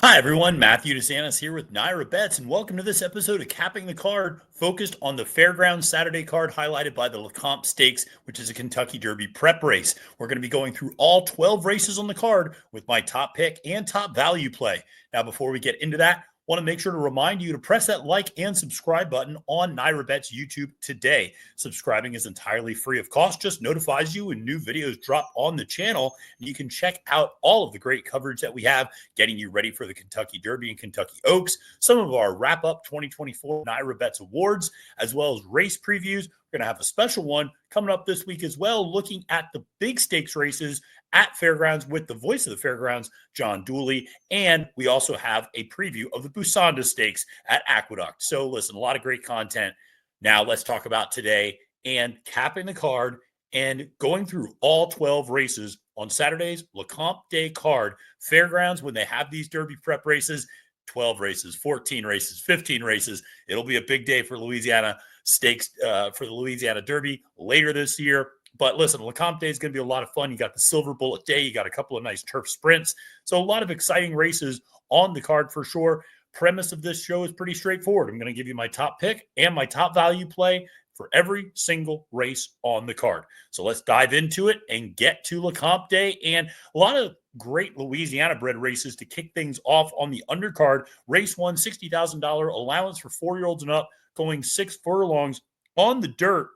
Hi, everyone. Matthew DeSantis here with NYRA Bets, and welcome to this episode of Capping the Card, focused on the Fairgrounds Saturday card highlighted by the Lecomte Stakes, which is a Kentucky Derby prep race. We're going to be going through all 12 races on the card with my top pick and top value play. Now, before we get into that, want to make sure to remind you to press that like and subscribe button on NYRA Bets YouTube today. Subscribing is entirely free of cost, just notifies you when new videos drop on the channel. And you can check out all of the great coverage that we have, getting you ready for the Kentucky Derby and Kentucky Oaks, some of our wrap-up 2024 NYRA Bets awards, as well as race previews. We're going to have a special one coming up this week as well, looking at the big stakes races at Fairgrounds with the voice of the Fairgrounds, John Dooley. And we also have a preview of the Busanda Stakes at Aqueduct. So listen, a lot of great content. Now let's talk about today and capping the card and going through all 12 races on Saturday's Lecomte Day card. Fairgrounds, when they have these Derby prep races, 12 races, 14 races, 15 races. It'll be a big day for Louisiana Stakes, for the Louisiana Derby later this year. But listen, Lecomte Day is going to be a lot of fun. You got the Silverbulletday. You got a couple of nice turf sprints. So a lot of exciting races on the card for sure. Premise of this show is pretty straightforward. I'm going to give you my top pick and my top value play for every single race on the card. So let's dive into it and get to Lecomte Day. And a lot of great Louisiana bred races to kick things off on the undercard. Race one, $60,000 allowance for 4-year-olds and up, going 6 furlongs on the dirt.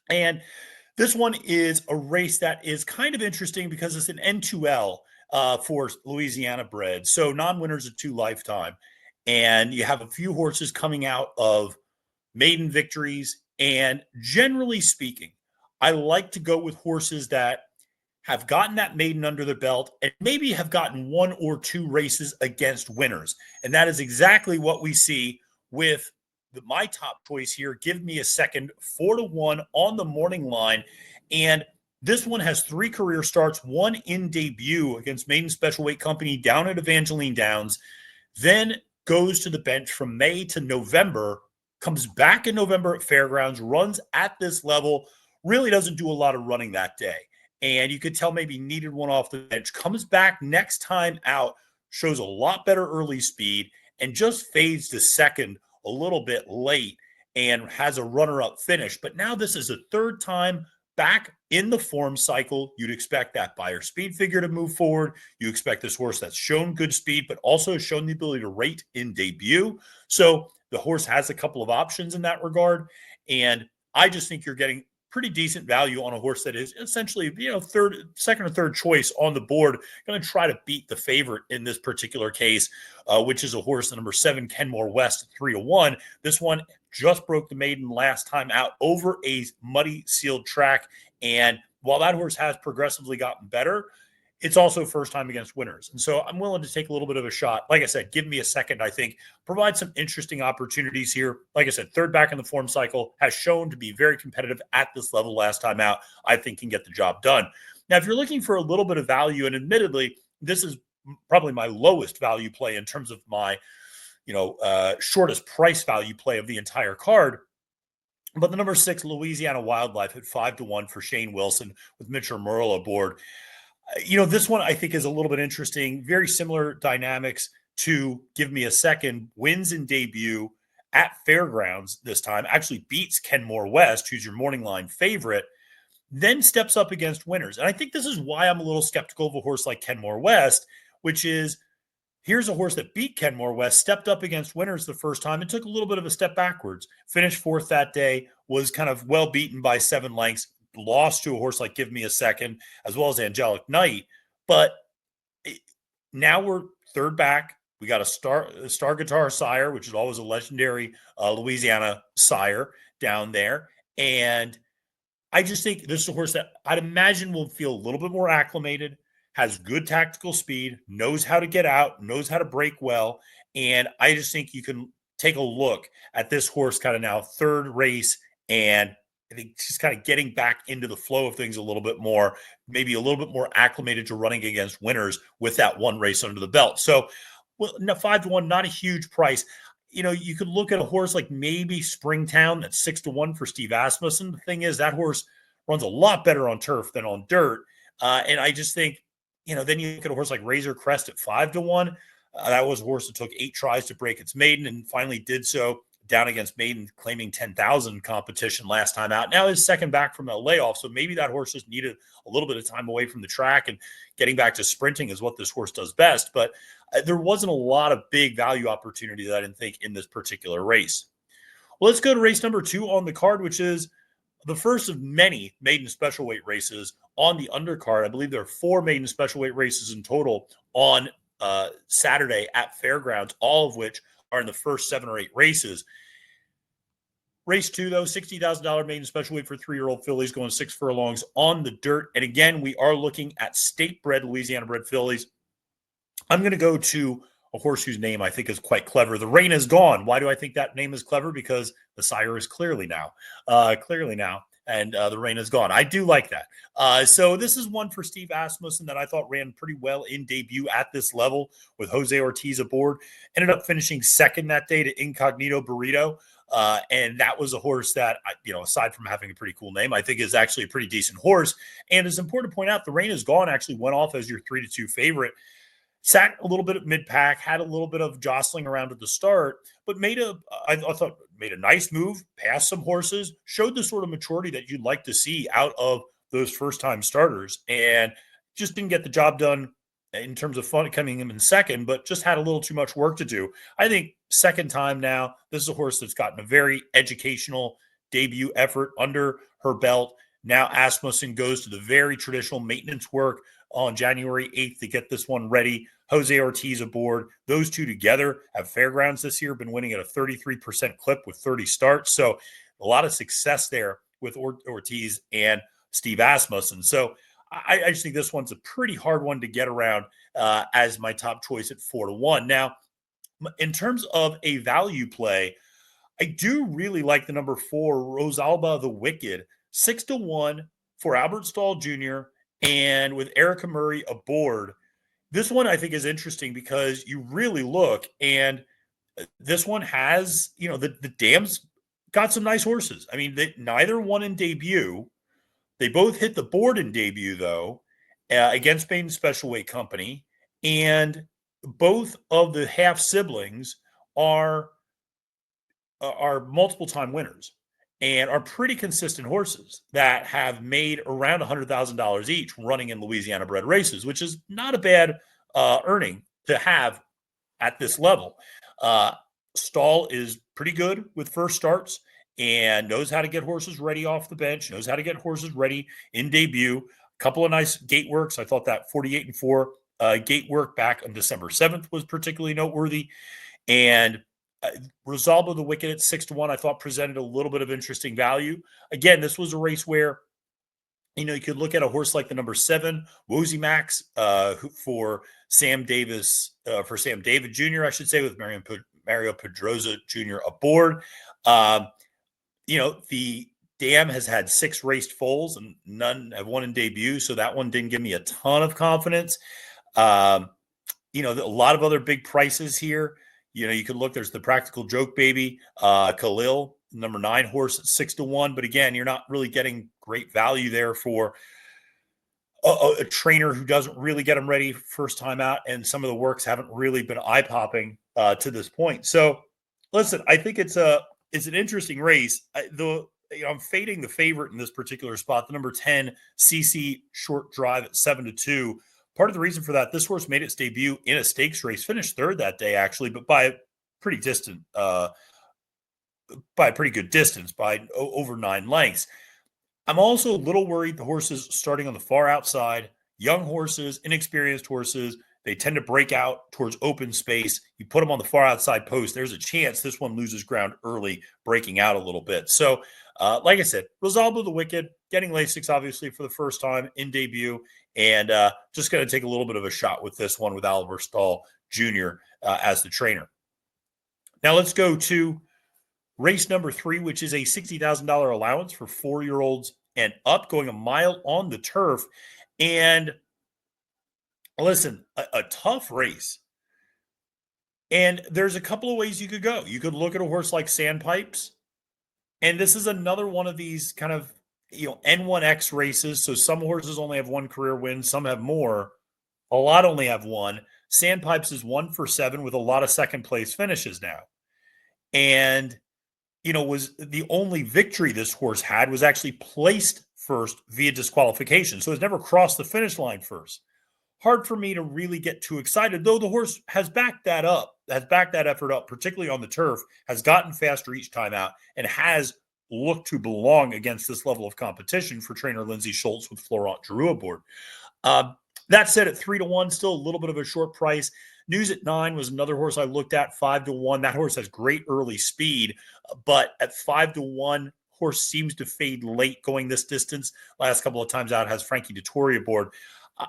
And this one is a race that is kind of interesting because it's an N2L for Louisiana bred. So non-winners of 2 lifetime. And you have a few horses coming out of maiden victories. And generally speaking, I like to go with horses that have gotten that maiden under their belt and maybe have gotten 1 or 2 races against winners. And that is exactly what we see with my top choice here. Give me a second, 4-1 on the morning line. And this one has 3 career starts, 1 in debut against Maiden Special Weight Company down at Evangeline Downs, then goes to the bench from May to November, comes back in November at Fairgrounds, runs at this level, really doesn't do a lot of running that day. And you could tell maybe needed one off the bench, comes back next time out, shows a lot better early speed, and just fades to second a little bit late and has a runner-up finish. But now this is a 3rd time back in the form cycle. You'd expect that Beyer speed figure to move forward. You expect this horse that's shown good speed, but also shown the ability to rate in debut. So the horse has a couple of options in that regard. And I just think you're getting pretty decent value on a horse that is essentially, second or third choice on the board, going to try to beat the favorite in this particular case, which is a horse, the number 7, Kenmore West, 3-1. This one just broke the maiden last time out over a muddy sealed track. And while that horse has progressively gotten better, it's also first time against winners. And so I'm willing to take a little bit of a shot. Like I said, give me a second, I think, provide some interesting opportunities here. Like I said, 3rd back in the form cycle, has shown to be very competitive at this level last time out. I think can get the job done. Now, if you're looking for a little bit of value, and admittedly, this is probably my lowest value play in terms of my, shortest price value play of the entire card. But the number 6, Louisiana Wildlife, at 5-1 for Shane Wilson with Mitchell Merle aboard. This one I think is a little bit interesting. Very similar dynamics to Give Me a Second. Wins in debut at Fairgrounds this time. Actually beats Kenmore West, who's your morning line favorite. Then steps up against winners. And I think this is why I'm a little skeptical of a horse like Kenmore West, which is, here's a horse that beat Kenmore West, stepped up against winners the first time, and took a little bit of a step backwards. Finished 4th that day, was kind of well beaten by 7 lengths. Lost to a horse like Give Me a Second, as well as Angelic Knight. But now we're 3rd back. We got a Star Guitar sire, which is always a legendary Louisiana sire down there. And I just think this is a horse that I'd imagine will feel a little bit more acclimated, has good tactical speed, knows how to get out, knows how to break well. And I just think you can take a look at this horse kind of now 3rd race, and I think she's kind of getting back into the flow of things a little bit more, maybe a little bit more acclimated to running against winners with that 1 race under the belt. So, well, no, 5-1, not a huge price. You could look at a horse like maybe Springtown that's 6-1 for Steve Asmussen. The thing is, that horse runs a lot better on turf than on dirt. And I just think, then you look at a horse like Razor Crest at 5-1. That was a horse that took 8 tries to break its maiden and finally did so down against maiden, claiming 10,000 competition last time out. Now his second back from a layoff, so maybe that horse just needed a little bit of time away from the track, and getting back to sprinting is what this horse does best. But there wasn't a lot of big value opportunity that I didn't think in this particular race. Well, let's go to race number 2 on the card, which is the first of many maiden special weight races on the undercard. I believe there are 4 maiden special weight races in total on Saturday at Fairgrounds, all of which are in the first 7 or 8 races. Race 2, though, $60,000 maiden special weight for 3-year-old fillies going 6 furlongs on the dirt. And again, we are looking at state-bred, Louisiana-bred fillies. I'm going to go to a horse whose name I think is quite clever. The Rain Is Gone. Why do I think that name is clever? Because the sire is clearly now. And the Rain Is Gone. I do like that. So this is one for Steve Asmussen that I thought ran pretty well in debut at this level with Jose Ortiz aboard. Ended up finishing second that day to Incognito Burrito. And that was a horse that, aside from having a pretty cool name, I think is actually a pretty decent horse. And it's important to point out the Rain Is Gone actually went off as your 3-2 favorite. Sat a little bit at mid-pack, had a little bit of jostling around at the start, but made a nice move, passed some horses, showed the sort of maturity that you'd like to see out of those first-time starters, and just didn't get the job done in terms of fun coming in second, but just had a little too much work to do. I think second time now, this is a horse that's gotten a very educational debut effort under her belt. Now Asmussen goes to the very traditional maintenance work on January 8th to get this one ready. Jose Ortiz aboard. Those two together have Fairgrounds this year, been winning at a 33% clip with 30 starts. So a lot of success there with Ortiz and Steve Asmussen. So I just think this one's a pretty hard one to get around as my top choice at 4-1. Now, in terms of a value play, I do really like the number 4, Rosalba the Wicked, 6-1 for Albert Stahl Jr. And with Erica Murray aboard. This one I think is interesting because you really look, and this one has, the dam's got some nice horses. I mean, neither won in debut. They both hit the board in debut, though, against Maiden Special Weight Company. And both of the half siblings are multiple-time winners and are pretty consistent horses that have made around $100,000 each running in Louisiana-bred races, which is not a bad earning to have at this level. Stahl is pretty good with first starts and knows how to get horses ready off the bench, knows how to get horses ready in debut. A couple of nice gate works. I thought that 48-4 gate work back on December 7th was particularly noteworthy. And Rosalba the Wicked at 6-1, I thought presented a little bit of interesting value. Again, this was a race where, you could look at a horse like the number 7, Woozy Max, for Sam David Jr., I should say, with Mario Pedroza Jr. aboard. The dam has had 6 raced foals and none have won in debut, so that one didn't give me a ton of confidence. A lot of other big prices here. You could look, there's the Practical Joke Baby, Khalil, number 9 horse at 6-1. But again, you're not really getting great value there for a trainer who doesn't really get them ready first time out. And some of the works haven't really been eye-popping to this point. So listen, I think it's an interesting race. I'm fading the favorite in this particular spot, the number 10 CC Short Drive at 7-2. Part of the reason for that, this horse made its debut in a stakes race, finished third that day, actually, but by a pretty good distance, by over 9 lengths. I'm also a little worried the horses starting on the far outside, young horses, inexperienced horses, they tend to break out towards open space. You put them on the far outside post, there's a chance this one loses ground early, breaking out a little bit. So, like I said, Rosalba the Wicked, getting Lasix, obviously, for the first time in debut, and just going to take a little bit of a shot with this one with Albert Stahl Jr. As the trainer. Now let's go to race number 3, which is a $60,000 allowance for 4-year-olds and up, going a mile on the turf. And listen, a tough race. And there's a couple of ways you could go. You could look at a horse like Sandpipes. And this is another one of these kind of, N1X races. So some horses only have 1 career win, some have more. A lot only have one. Sandpipes is 1 for 7 with a lot of second place finishes now. And, was the only victory this horse had was actually placed first via disqualification. So it's never crossed the finish line first. Hard for me to really get too excited, though the horse has backed that up, has backed that effort up, particularly on the turf, has gotten faster each time out, and has looked to belong against this level of competition for trainer Lindsay Schultz with Florent Giroux aboard. That said, at 3-1, still a little bit of a short price. News at 9 was another horse I looked at, 5-1. That horse has great early speed, but at 5-1, horse seems to fade late going this distance. Last couple of times out has Frankie Dettori aboard.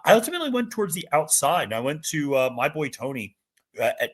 I ultimately went towards the outside, and I went to my boy Tony at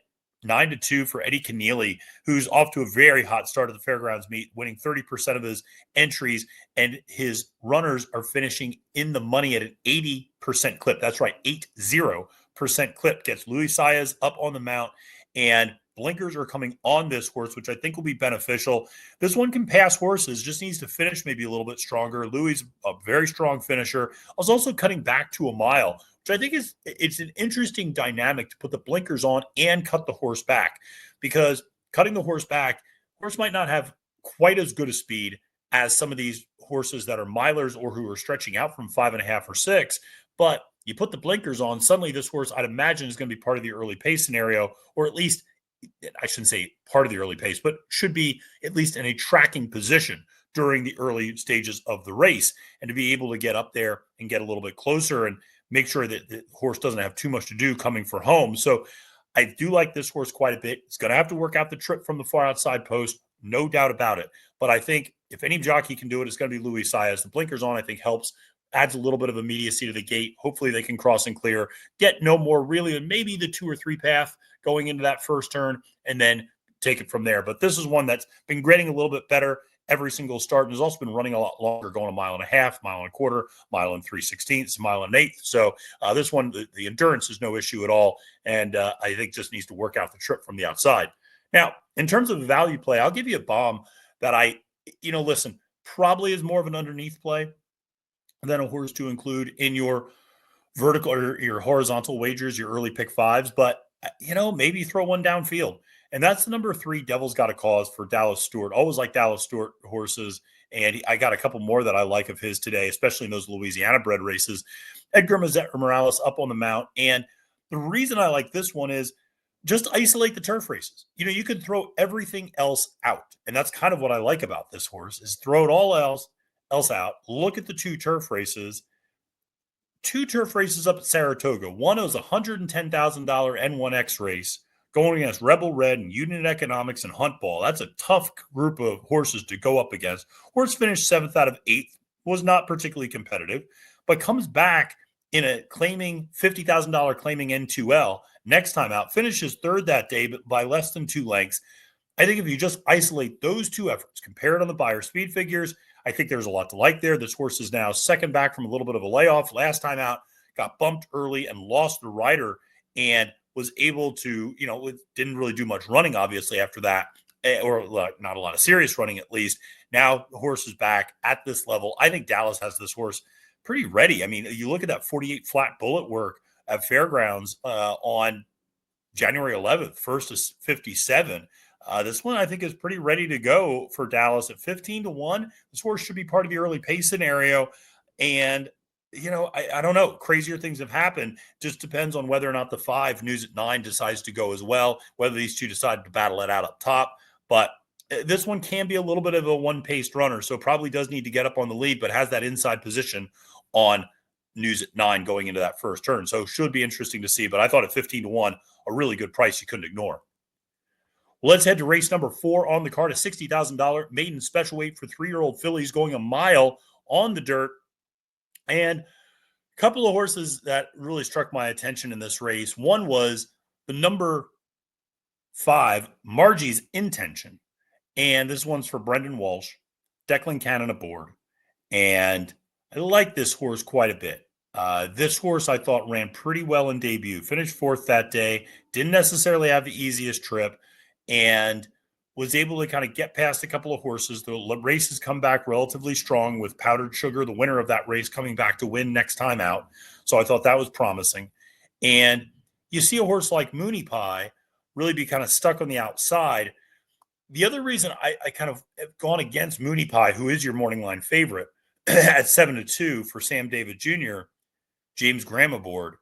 9-2 for Eddie Keneally, who's off to a very hot start of the Fairgrounds meet, winning 30% of his entries, and his runners are finishing in the money at an 80% clip. That's right, 80% clip. Gets Luis Saez up on the mount, and blinkers are coming on this horse, which I think will be beneficial. This one can pass horses, just needs to finish maybe a little bit stronger. Louis, a very strong finisher. I was also cutting back to a mile, which I think it's an interesting dynamic to put the blinkers on and cut the horse back, because cutting the horse back, horse might not have quite as good a speed as some of these horses that are milers or who are stretching out from 5.5 or 6, but you put the blinkers on, suddenly this horse, I'd imagine, is going to be part of the early pace scenario, or at least, I shouldn't say part of the early pace, but should be at least in a tracking position during the early stages of the race. And to be able to get up there and get a little bit closer and make sure that the horse doesn't have too much to do coming for home. So I do like this horse quite a bit. It's going to have to work out the trip from the far outside post, no doubt about it. But I think if any jockey can do it, it's going to be Luis Saez. The blinkers on, I think, helps, adds a little bit of immediacy to the gate. Hopefully they can cross and clear, get no more really than maybe the 2 or 3 path going into that first turn, and then take it from there. But this is one that's been grading a little bit better every single start, and has also been running a lot longer, going 1.5 miles, 1.25 miles, 1 3/16, 1.125 miles. So this one, the endurance is no issue at all, and I think just needs to work out the trip from the outside. Now, in terms of value play, I'll give you a bomb that listen, probably is more of an underneath play than a horse to include in your vertical or your horizontal wagers, your early pick fives, but maybe throw one downfield. And that's the number 3, Devil's Got a Cause for Dallas Stewart. Always like Dallas Stewart horses. And I got a couple more that I like of his today, especially in those Louisiana bred races. Edgar Morales up on the mount. And the reason I like this one is just isolate the turf races. You could throw everything else out. And that's kind of what I like about this horse, is throw it all else out. Look at the 2 turf races. 2 turf races up at Saratoga. One was a $110,000 N1X race going against Rebel Red and Unit Economics and Hunt Ball. That's a tough group of horses to go up against. Horse finished 7th out of 8th, was not particularly competitive, but comes back in a claiming $50,000 claiming N2L next time out, finishes 3rd that day, but by less than 2 lengths. I think if you just isolate those 2 efforts, compare it on the buyer speed figures, I think there's a lot to like there. This horse is now 2nd back from a little bit of a layoff. Last time out, got bumped early and lost the rider, and was able to, didn't really do much running, obviously, after that, or not a lot of serious running, at least. Now the horse is back at this level. I think Dallas has this horse pretty ready. I mean, you look at that 48 flat bullet work at Fairgrounds on January 11th, first is 57. This one I think is pretty ready to go for Dallas at 15-1. This horse should be part of the early pace scenario. And, I don't know. Crazier things have happened. Just depends on whether or not the 5 News at 9 decides to go as well, whether these 2 decide to battle it out up top. But this one can be a little bit of a one-paced runner, so probably does need to get up on the lead, but has that inside position on News at 9 going into that first turn. So should be interesting to see. But I thought at 15-1, a really good price you couldn't ignore. Well, let's head to race number 4 on the card, a $60,000 maiden special weight for 3-year-old fillies going a mile on the dirt. And a couple of horses that really struck my attention in this race. One was the number 5, Margie's Intention. And this one's for Brendan Walsh, Declan Cannon aboard. And I like this horse quite a bit. This horse I thought ran pretty well in debut, finished 4th that day, didn't necessarily have the easiest trip, and was able to kind of get past a couple of horses. The race has come back relatively strong with Powdered Sugar, the winner of that race, coming back to win next time out. So I thought that was promising. And you see a horse like Mooney Pie really be kind of stuck on the outside. The other reason I kind of have gone against Mooney Pie, who is your morning line favorite at 7-2 for Sam David Jr., James Graham aboard,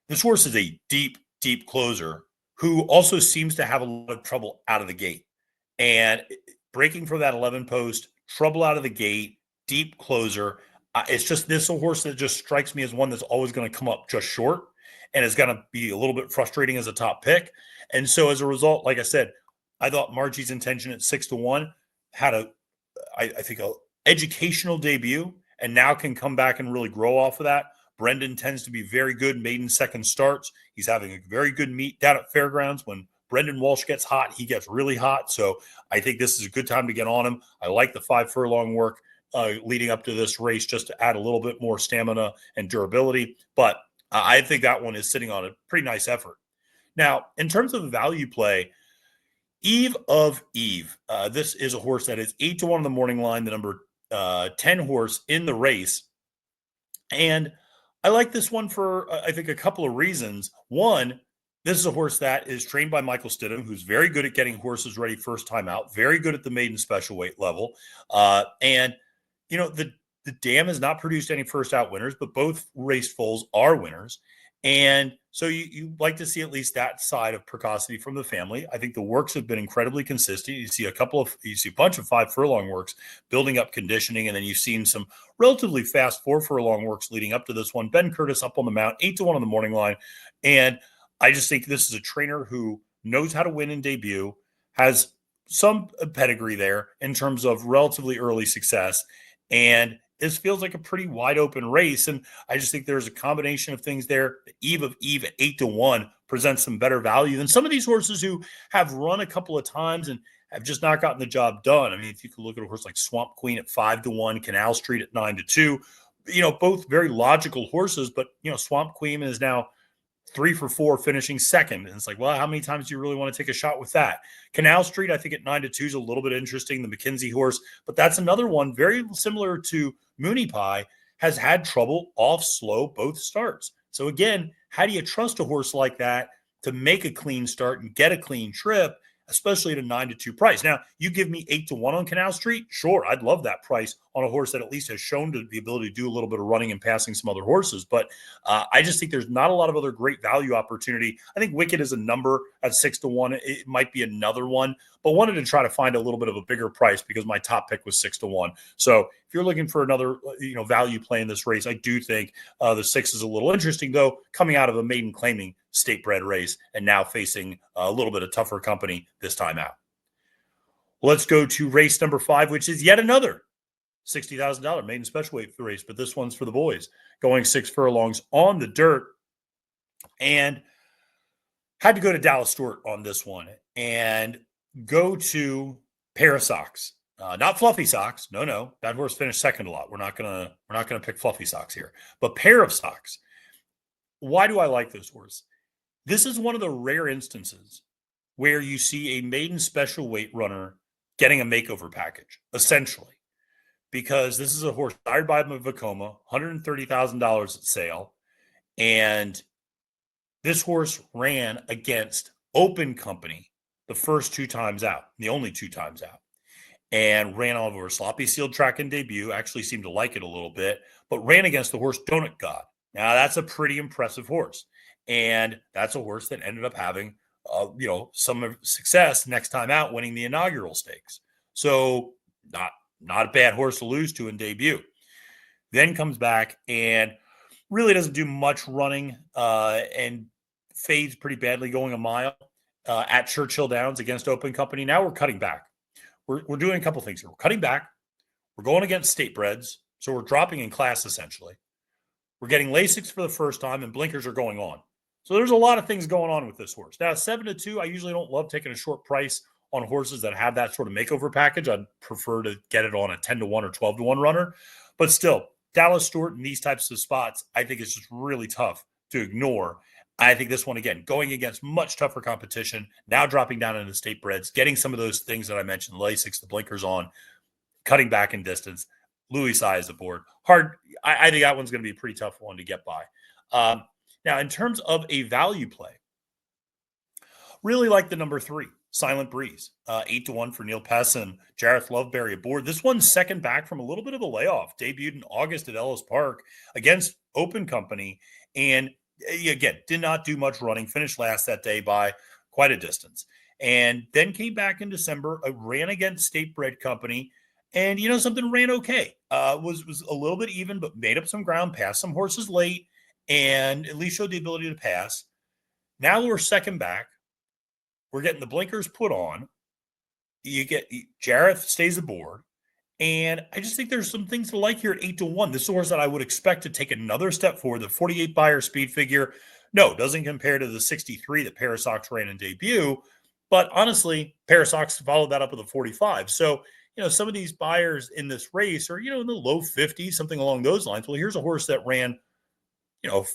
this horse is a deep, deep closer who also seems to have a lot of trouble out of the gate. And breaking from that 11 post, trouble out of the gate, deep closer. It's just this a horse that just strikes me as one that's always going to come up just short and is going to be a little bit frustrating as a top pick. And so as a result, like I said, I thought Margie's Intention at 6-1 had I think, a educational debut and now can come back and really grow off of that. Brendan tends to be very good maiden second starts. He's having a very good meet down at Fairgrounds. When Brendan Walsh gets hot, he gets really hot. So I think this is a good time to get on him. I like the 5 furlong work leading up to this race just to add a little bit more stamina and durability. But I think that one is sitting on a pretty nice effort. Now, in terms of the value play, Eve of Eve. This is a horse that is 8-1 on the morning line, the number 10 horse in the race. And I like this one for, I think, a couple of reasons. One, this is a horse that is trained by Michael Stidham, who's very good at getting horses ready first time out, very good at the maiden special weight level. And, you know, the dam has not produced any first out winners, but both race foals are winners. And so you like to see at least that side of precocity from the family. I think the works have been incredibly consistent. You see a bunch of 5 furlong works building up conditioning, and then you've seen some relatively fast 4 furlong works leading up to this one. Ben Curtis up on the mount, 8-1 on the morning line. And I just think this is a trainer who knows how to win in debut, has some pedigree there in terms of relatively early success. And this feels like a pretty wide open race. And I just think there's a combination of things there. The Eve of Eve at 8-1 presents some better value than some of these horses who have run a couple of times and have just not gotten the job done. I mean, if you could look at a horse like Swamp Queen at 5-1, Canal Street at 9-2, you know, both very logical horses, but, you know, Swamp Queen is now 3 for 4 finishing second. And it's like, well, how many times do you really want to take a shot with that? Canal Street, I think at 9-2 is a little bit interesting. The McKinsey horse, but that's another one very similar to Mooney Pie, has had trouble off slow both starts. So again, how do you trust a horse like that to make a clean start and get a clean trip, especially at a 9-2 price? Now, you give me 8-1 on Canal Street. Sure, I'd love that price on a horse that at least has shown the ability to do a little bit of running and passing some other horses. But I just think there's not a lot of other great value opportunity. I think Wicked is a number at 6-1. It might be another one, but wanted to try to find a little bit of a bigger price because my top pick was 6-1. So if you're looking for another, value play in this race, I do think the 6 is a little interesting, though, coming out of a maiden claiming state bred race and now facing a little bit of tougher company this time out. Let's go to race number 5, which is yet another $60,000 maiden special weight race, but this one's for the boys, going 6 furlongs on the dirt. And had to go to Dallas Stewart on this one and go to pair of socks. Not fluffy socks. No. That horse finished second a lot. We're not gonna pick fluffy socks here, but pair of socks. Why do I like this horse? This is one of the rare instances where you see a maiden special weight runner getting a makeover package, essentially, because this is a horse hired by Vekoma, $130,000 at sale, and this horse ran against Open Company the first 2 times out, the only 2 times out, and ran all over a sloppy sealed track in debut. Actually seemed to like it a little bit, but ran against the horse Donut God. Now, that's a pretty impressive horse, and that's a horse that ended up having some success next time out, winning the inaugural stakes. So not a bad horse to lose to in debut. Then comes back and really doesn't do much running and fades pretty badly going a mile at Churchill Downs against Open Company. Now we're cutting back. We're doing a couple things here. We're cutting back. We're going against state breds. So we're dropping in class, essentially. We're getting Lasix for the first time, and blinkers are going on. So there's a lot of things going on with this horse. Now, 7-2, I usually don't love taking a short price on horses that have that sort of makeover package. I'd prefer to get it on a 10-1 or 12-1 runner. But still, Dallas Stewart in these types of spots, I think it's just really tough to ignore. I think this one, again, going against much tougher competition, now dropping down into state breds, getting some of those things that I mentioned, Lasix, the blinkers on, cutting back in distance. Louis Sai is aboard. Hard. I think that one's going to be a pretty tough one to get by. Now, in terms of a value play, really like the number 3, Silent Breeze, 8-1 for Neil Pess and Jareth Loveberry aboard. This one's second back from a little bit of a layoff. Debuted in August at Ellis Park against Open Company, and again, did not do much running. Finished last that day by quite a distance, and then came back in December. Ran against State Bred Company, and something, ran okay. Was a little bit even, but made up some ground, passed some horses late, and at least showed the ability to pass. Now we're second back. We're getting the blinkers put on. You get Jareth stays aboard. And I just think there's some things to like here at 8-1. This is a horse that I would expect to take another step forward. The 48 buyer speed figure, no, doesn't compare to the 63 that Parasox ran in debut. But honestly, Parasox followed that up with a 45. So, some of these buyers in this race are, in the low 50s, something along those lines. Well, here's a horse that ran,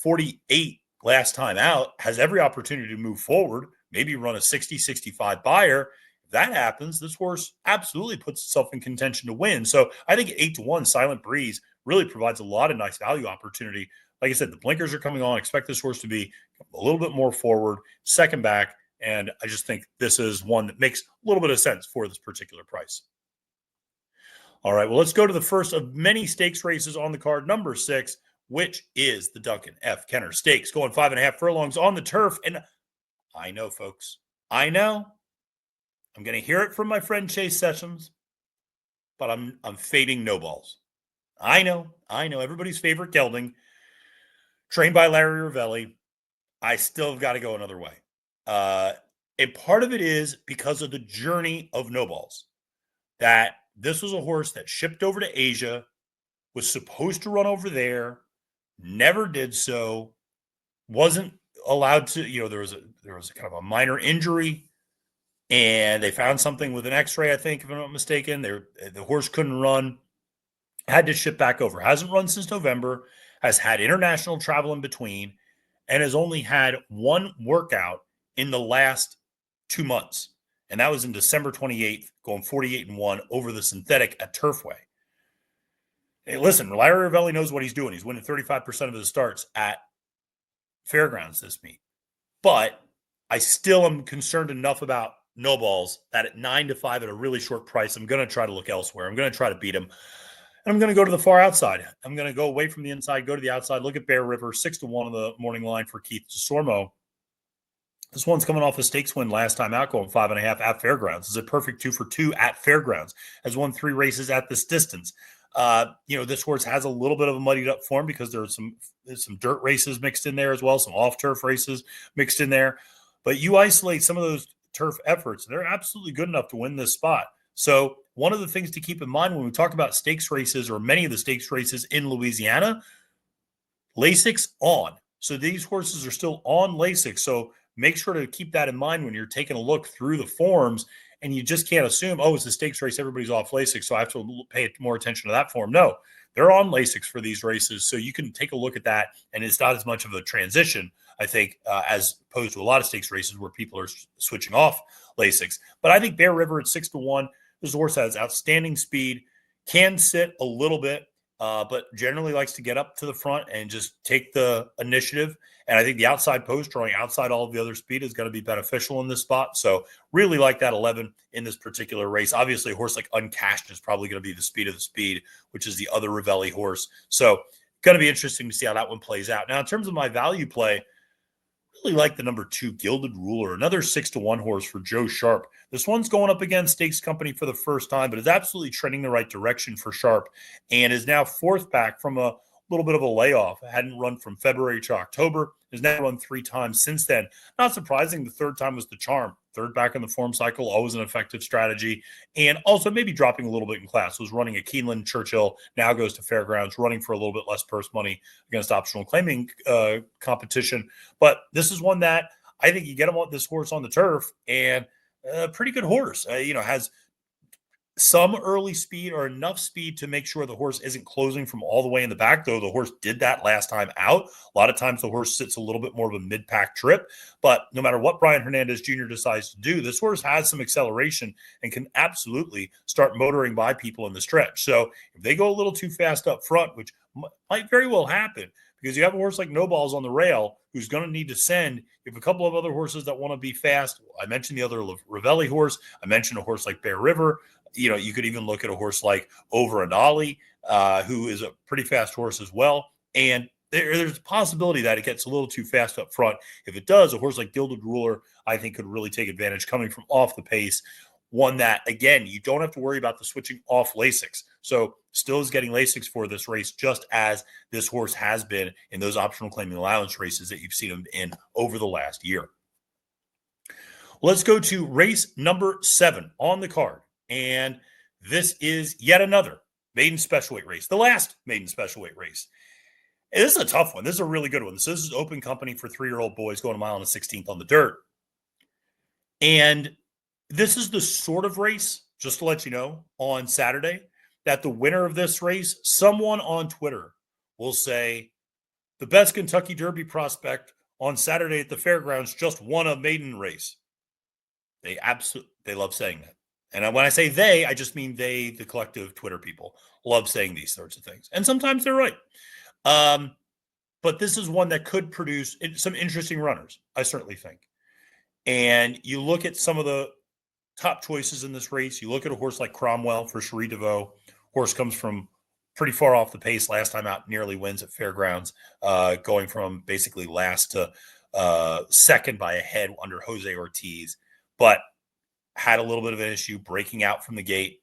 48 last time out, has every opportunity to move forward, maybe run a 60, 65 buyer. If that happens, this horse absolutely puts itself in contention to win. So I think 8-1 Silent Breeze really provides a lot of nice value opportunity. Like I said, the blinkers are coming on. Expect this horse to be a little bit more forward, second back. And I just think this is one that makes a little bit of sense for this particular price. All right, well, let's go to the first of many stakes races on the card, number 6, which is the Duncan F. Kenner Stakes, going 5.5 furlongs on the turf. And I know, folks, I know I'm going to hear it from my friend Chase Sessions, but I'm fading no balls. I know everybody's favorite gelding, trained by Larry Ravelli. I still have got to go another way. And part of it is because of the journey of no balls, that this was a horse that shipped over to Asia, was supposed to run over there, never did so, wasn't allowed to, there was a kind of a minor injury, and they found something with an x-ray, I think, if I'm not mistaken. The horse couldn't run, had to ship back over. Hasn't run since November, has had international travel in between, and has only had one workout in the last 2 months. And that was in December 28th, going 48-1 over the synthetic at Turfway. Hey, listen, Larry Ravelli knows what he's doing. He's winning 35% of his starts at Fairgrounds this meet. But I still am concerned enough about no balls that at 9-5 at a really short price, I'm going to try to look elsewhere. I'm going to try to beat him. And I'm going to go to the far outside. I'm going to go away from the inside, go to the outside, look at Bear River, 6-1 on the morning line for Keith DeSormo. This one's coming off a stakes win last time out, going 5.5 at Fairgrounds. It's a perfect 2 for 2 at Fairgrounds. Has won 3 races at this distance. This horse has a little bit of a muddied up form because there's some dirt races mixed in there as well, some off-turf races mixed in there. But you isolate some of those turf efforts, they're absolutely good enough to win this spot. So one of the things to keep in mind when we talk about stakes races, or many of the stakes races in Louisiana, Lasix on. So these horses are still on Lasix. So make sure to keep that in mind when you're taking a look through the forms, and you just can't assume, oh, it's a stakes race, everybody's off Lasix, so I have to pay more attention to that form. No, they're on Lasix for these races, so you can take a look at that, and it's not as much of a transition, I think, as opposed to a lot of stakes races where people are switching off Lasix. But I think Bear River at 6-1, this horse has outstanding speed, can sit a little bit, but generally likes to get up to the front and just take the initiative. And I think the outside post, drawing outside all of the other speed, is going to be beneficial in this spot. So really like that 11 in this particular race. Obviously, a horse like Uncashed is probably going to be the speed of the speed, which is the other Ravelli horse. So going to be interesting to see how that one plays out. Now, in terms of my value play, really like the number 2 Gilded Ruler, another 6-1 horse for Joe Sharp. This one's going up against Stakes Company for the first time, but is absolutely trending the right direction for Sharp, and is now 4th back from a little bit of a layoff. Hadn't run from February to October. Has now run 3 times since then. Not surprising, the 3rd time was the charm. 3rd back in the form cycle, always an effective strategy. And also maybe dropping a little bit in class. Was running at Keeneland, Churchill, now goes to Fairgrounds, running for a little bit less purse money against optional claiming competition. But this is one that I think you get him on this horse on the turf, and a pretty good horse. Has some early speed, or enough speed to make sure the horse isn't closing from all the way in the back, though the horse did that last time out. A lot of times the horse sits a little bit more of a mid-pack trip, but no matter what Brian Hernandez Jr. decides to do, this horse has some acceleration and can absolutely start motoring by people in the stretch. So if they go a little too fast up front, which might very well happen, because you have a horse like No Balls on the rail who's going to need to send. You have a couple of other horses that want to be fast. I mentioned the other Ravelli horse. I mentioned a horse like Bear River. You could even look at a horse like Over and Ollie, who is a pretty fast horse as well. And there's a possibility that it gets a little too fast up front. If it does, a horse like Gilded Ruler, I think, could really take advantage coming from off the pace. One that, again, you don't have to worry about the switching off Lasix. So still is getting Lasix for this race, just as this horse has been in those optional claiming allowance races that you've seen him in over the last year. Let's go to race number 7 on the card. And this is yet another maiden special weight race, the last maiden special weight race. And this is a tough one. This is a really good one. So this is open company for 3-year-old boys going a mile and a 16th on the dirt. And this is the sort of race, just to let you know, on Saturday, that the winner of this race, someone on Twitter will say, the best Kentucky Derby prospect on Saturday at the fairgrounds just won a maiden race. They love saying that. And when I say they, I just mean they, the collective Twitter people, love saying these sorts of things. And sometimes they're right. But this is one that could produce some interesting runners, I certainly think. And you look at some of the top choices in this race. You look at a horse like Cromwell for Cherie DeVaux. Horse comes from pretty far off the pace last time out, nearly wins at fairgrounds, going from basically last to second by a head under Jose Ortiz, but had a little bit of an issue breaking out from the gate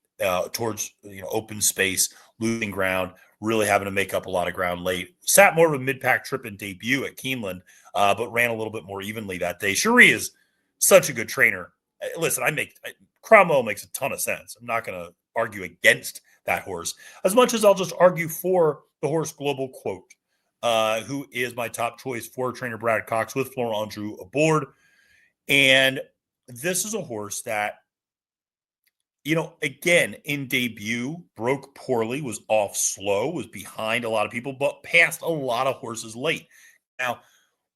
towards open space, losing ground, really having to make up a lot of ground late. Sat more of a mid-pack trip in debut at Keeneland, but ran a little bit more evenly that day. Cherie is such a good trainer. Listen, Cromwell makes a ton of sense. I'm not going to argue against that horse as much as I'll just argue for the horse Global Quote, who is my top choice for trainer Brad Cox with Florent Andrew aboard. And this is a horse that, again, in debut, broke poorly, was off slow, was behind a lot of people, but passed a lot of horses late. Now,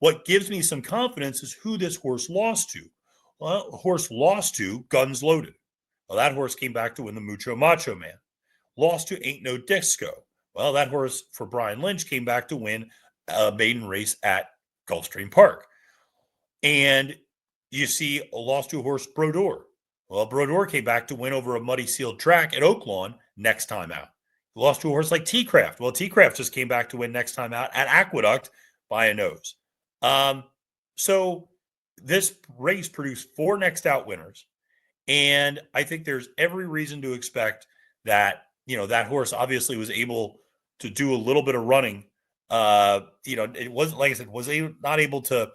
what gives me some confidence is who this horse lost to. Well, a horse lost to Guns Loaded. Well, that horse came back to win the Mucho Macho Man. Lost to Ain't No Disco. Well, that horse for Brian Lynch came back to win a maiden race at Gulfstream Park. And you see lost to a horse Brodeur. Well, Brodeur came back to win over a muddy sealed track at Oaklawn next time out. Lost to a horse like T-Craft. Well, T-Craft just came back to win next time out at Aqueduct by a nose. So this race produced 4 next out winners. And I think there's every reason to expect that, that horse obviously was able to do a little bit of running. It wasn't, like I said, not able to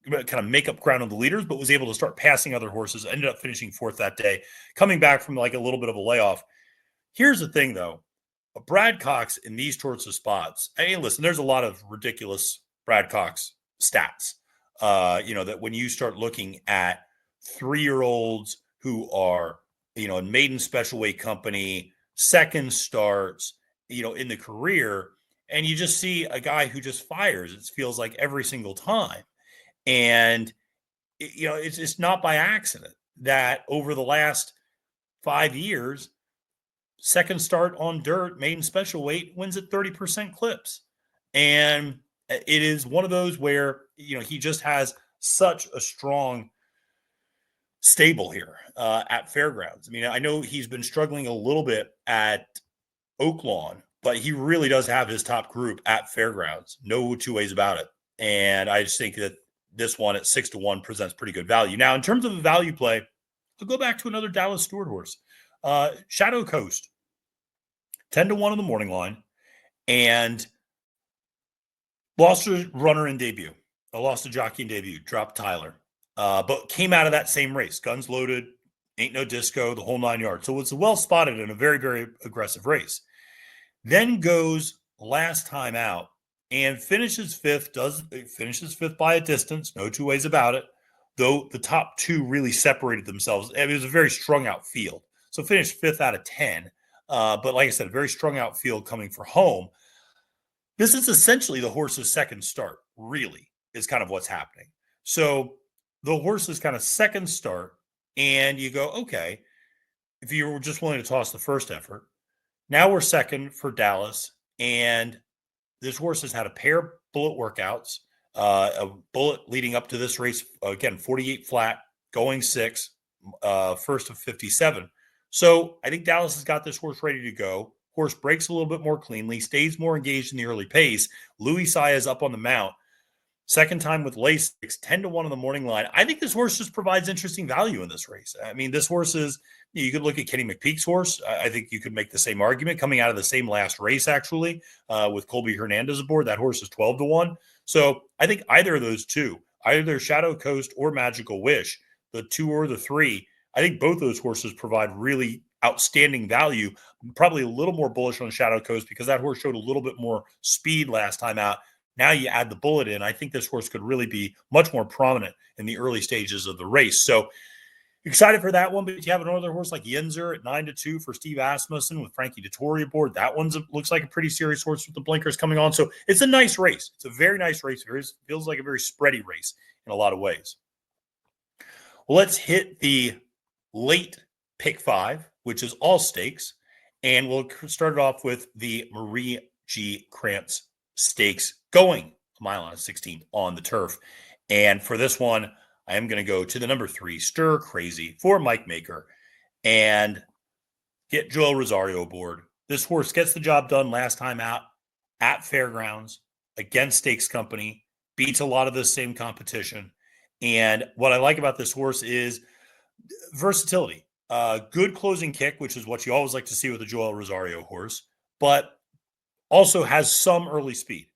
kind of make up ground on the leaders, but was able to start passing other horses, ended up finishing 4th that day, coming back from like a little bit of a layoff. Here's the thing, though. Brad Cox in these sorts of spots, listen, there's a lot of ridiculous Brad Cox stats, that when you start looking at 3-year-olds who are, in maiden special weight company, second starts, in the career, and you just see a guy who just fires, it feels like every single time. And, it's not by accident that over the last 5 years, second start on dirt, maiden special weight wins at 30% clips. And it is one of those where, he just has such a strong stable here at fairgrounds. I know he's been struggling a little bit at Oaklawn, but he really does have his top group at fairgrounds. No two ways about it. And I just think that this one at 6-1 presents pretty good value. Now, in terms of a value play, I'll go back to another Dallas Stewart horse, Shadow Coast, 10-1 on the morning line, and lost a runner in debut. I lost a jockey in debut, dropped Tyler, but came out of that same race. Guns Loaded, Ain't No Disco, the whole 9 yards. So it's well spotted in a very, very aggressive race. Then goes last time out and finishes 5th by a distance. No two ways about it. Though the top 2 really separated themselves. It was a very strung out field. So finished 5th out of 10. But like I said, a very strung out field coming for home. This is essentially the horse's second start, really, is kind of what's happening. So the horse's kind of second start, and you go, okay, if you were just willing to toss the first effort, now we're second for Dallas, and This horse has had a pair of bullet workouts, a bullet leading up to this race, again, 48 flat, going 6, first of 57. So I think Dallas has got this horse ready to go. Horse breaks a little bit more cleanly, stays more engaged in the early pace. Louis Saez is up on the mount. Second time with Lecomte, 10-1 on the morning line. I think this horse just provides interesting value in this race. I mean, this horse is, you could look at Kenny McPeek's horse. I think you could make the same argument coming out of the same last race, actually, with Colby Hernandez aboard. That horse is 12-1. So I think either of those two, either Shadow Coast or Magical Wish, the 2 or the 3, I think both those horses provide really outstanding value. I'm probably a little more bullish on Shadow Coast because that horse showed a little bit more speed last time out. Now you add the bullet in. I think this horse could really be much more prominent in the early stages of the race. So excited for that one. But if you have another horse like Yinzer at 9-2 for Steve Asmussen with Frankie Dettori aboard, that looks like a pretty serious horse with the blinkers coming on. So it's a nice race. It's a very nice race. It feels like a very spready race in a lot of ways. Well, let's hit the late pick 5, which is all stakes. And we'll start it off with the Marie G. Krantz Stakes, going a mile on a 16 on the turf. And for this one, I am going to go to the number 3, Stir Crazy, for Mike Maker, and get Joel Rosario aboard. This horse gets the job done last time out at Fairgrounds against Stakes Company, beats a lot of the same competition. And what I like about this horse is versatility. Good closing kick, which is what you always like to see with a Joel Rosario horse, but also has some early speed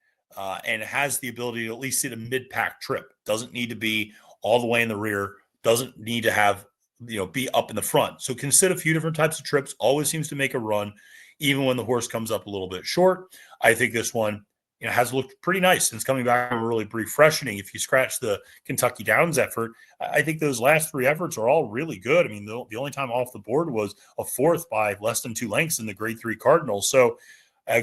and has the ability to at least sit a mid-pack trip. Doesn't need to be all the way in the rear. Doesn't need to have, be up in the front. So can sit a few different types of trips. Always seems to make a run, even when the horse comes up a little bit short. I think this one, has looked pretty nice since coming back from a really brief freshening. If you scratch the Kentucky Downs effort, I think those last 3 efforts are all really good. I mean, the only time off the board was a 4th by less than 2 lengths in the Grade 3 Cardinals. So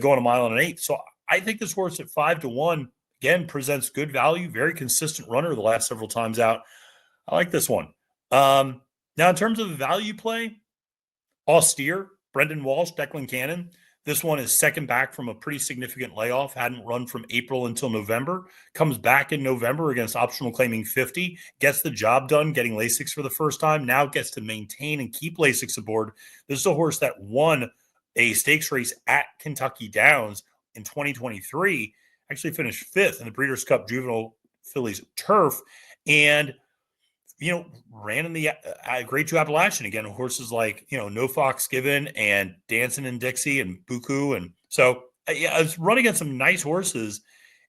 going a mile and an 1/8. So I think this horse at 5-1, again, presents good value. Very consistent runner the last several times out. I like this one. Now, in terms of the value play, Austere, Brendan Walsh, Declan Cannon. This one is second back from a pretty significant layoff. Hadn't run from April until November. Comes back in November against optional claiming 50. Gets the job done, getting Lasix for the first time. Now gets to maintain and keep Lasix aboard. This is a horse that won a stakes race at Kentucky Downs in 2023. Actually finished 5th in the Breeders' Cup Juvenile Fillies Turf. And ran in the Grade 2 Appalachian again. Horses like, No Fox Given and Dancing in Dixie and Buku. And so, it's run against some nice horses.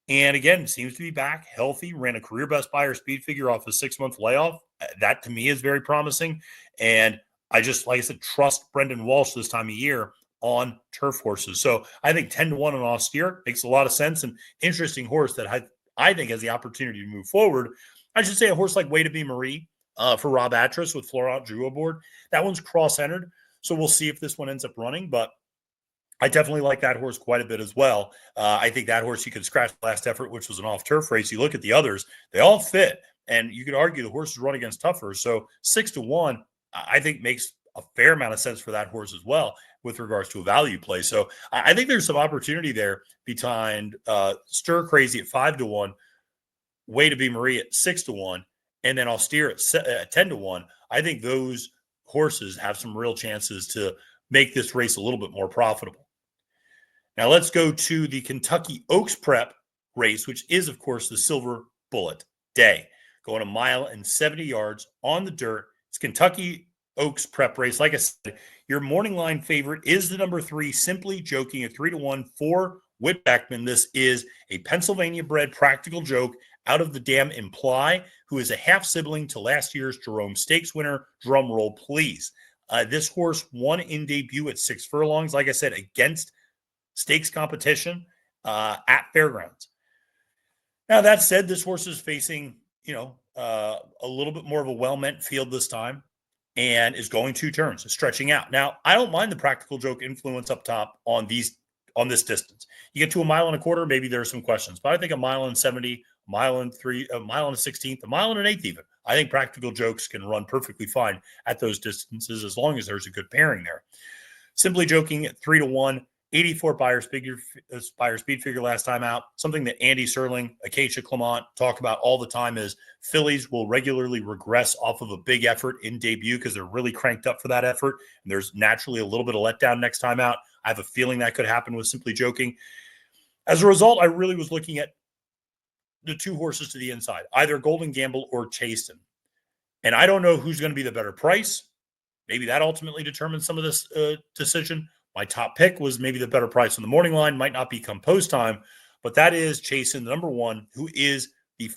And again, seems to be back healthy. Ran a career best buyer speed figure off a 6-month layoff. That to me is very promising. And I just, like I said, trust Brendan Walsh this time of year on turf horses. So I think 10-1 on Austere makes a lot of sense. And interesting horse that I think has the opportunity to move forward. I should say a horse like Way to Be Marie for Rob Atras with Florent Drew aboard. That one's cross-entered, so we'll see if this one ends up running, but I definitely like that horse quite a bit as well. I think that horse you could scratch the last effort, which was an off-turf race. You look at the others, they all fit, and you could argue the horses run against tougher. So 6-1, I think makes a fair amount of sense for that horse as well with regards to a value play. So I think there's some opportunity there behind Stir Crazy at 5-1, Way to Be Marie at 6-1, and then Austere at 10-1. I think those horses have some real chances to make this race a little bit more profitable. Now let's go to the Kentucky Oaks Prep race, which is, of course, the Silver Bullet Day. Going a mile and 70 yards on the dirt. It's Kentucky Oaks Prep race. Like I said, your morning line favorite is the number 3, Simply Joking, at 3-1 for Whit Beckman. This is a Pennsylvania-bred practical joke out of the dam Imply, who is a half-sibling to last year's Jerome Stakes winner. Drum roll, please. This horse won in debut at 6 furlongs, like I said, against stakes competition at Fairgrounds. Now, that said, this horse is facing, a little bit more of a well-meant field this time and is going 2 turns, stretching out. Now, I don't mind the practical joke influence up top on this distance. You get to a mile and a quarter, maybe there are some questions, but I think a mile and 70, a mile and 3, a mile and a 16th, a mile and an 1/8 even. I think practical jokes can run perfectly fine at those distances as long as there's a good pairing there. Simply Joking at 3-1 84 buyer speed figure last time out. Something that Andy Serling, Acacia Clement talk about all the time is fillies will regularly regress off of a big effort in debut because they're really cranked up for that effort. And there's naturally a little bit of letdown next time out. I have a feeling that could happen with Simply Joking. As a result, I really was looking at the two horses to the inside, either Golden Gamble or Chasen. And I don't know who's going to be the better price. Maybe that ultimately determines some of this decision. My top pick was maybe the better price on the morning line, might not be come post time, but that is Chasen, the number one, who is the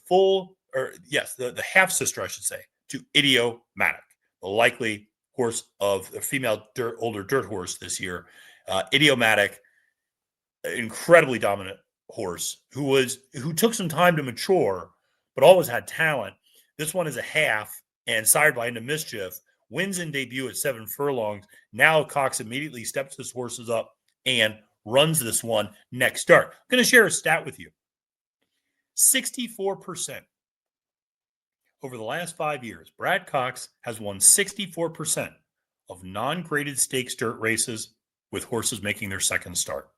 the half sister, I should say, to Idiomatic, the likely horse of a female older dirt horse this year. Idiomatic, incredibly dominant horse who took some time to mature, but always had talent. This one is a half and sired by Into Mischief. Wins in debut at 7 furlongs. Now Cox immediately steps his horses up and runs this one next start. I'm going to share a stat with you. 64% over the last 5 years, Brad Cox has won 64% of non-graded stakes dirt races with horses making their second start.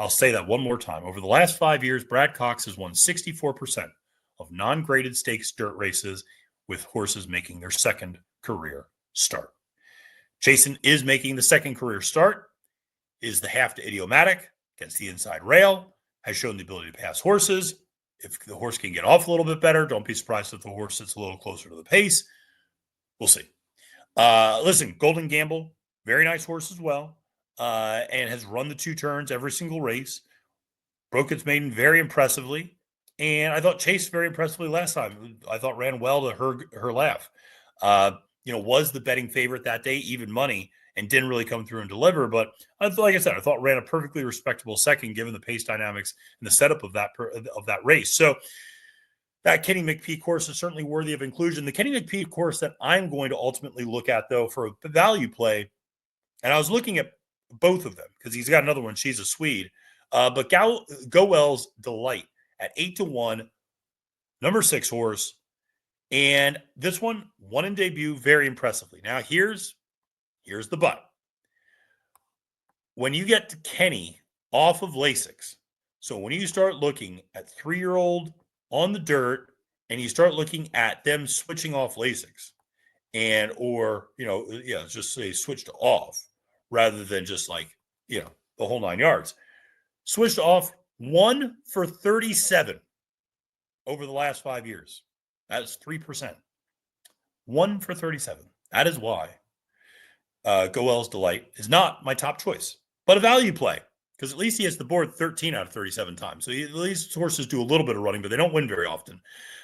I'll say that one more time. Over the last 5 years, Brad Cox has won 64% of non-graded stakes dirt races with horses making their second career start. Chasen is making the second career start, is the half to Idiomatic, against the inside rail, has shown the ability to pass horses. If the horse can get off a little bit better, don't be surprised if the horse sits a little closer to the pace. We'll see. Listen, Golden Gamble, very nice horse as well, and has run the 2 turns every single race. Broke its maiden very impressively, and I thought chased very impressively last time. I thought ran well to her laugh. Was the betting favorite that day, even money, and didn't really come through and deliver. But like I said, I thought ran a perfectly respectable second given the pace dynamics and the setup of that race. So that Kenny McPeek course is certainly worthy of inclusion. The Kenny McPeek course that I'm going to ultimately look at, though, for a value play, and I was looking at both of them because he's got another one. She's a Swede. But Goel's Delight at 8-1, number 6 horse. And this one won in debut very impressively. Now, here's the but. When you get to Kenny off of Lasix, so when you start looking at 3-year-old on the dirt and you start looking at them switching off Lasix just say switch to off rather than just the whole 9 yards. Switched off 1 for 37 over the last 5 years. That's 3%. 1 for 37. That is why Goel's Delight is not my top choice, but a value play because at least he has the board 13 out of 37 times. So at least horses do a little bit of running, but they don't win very often.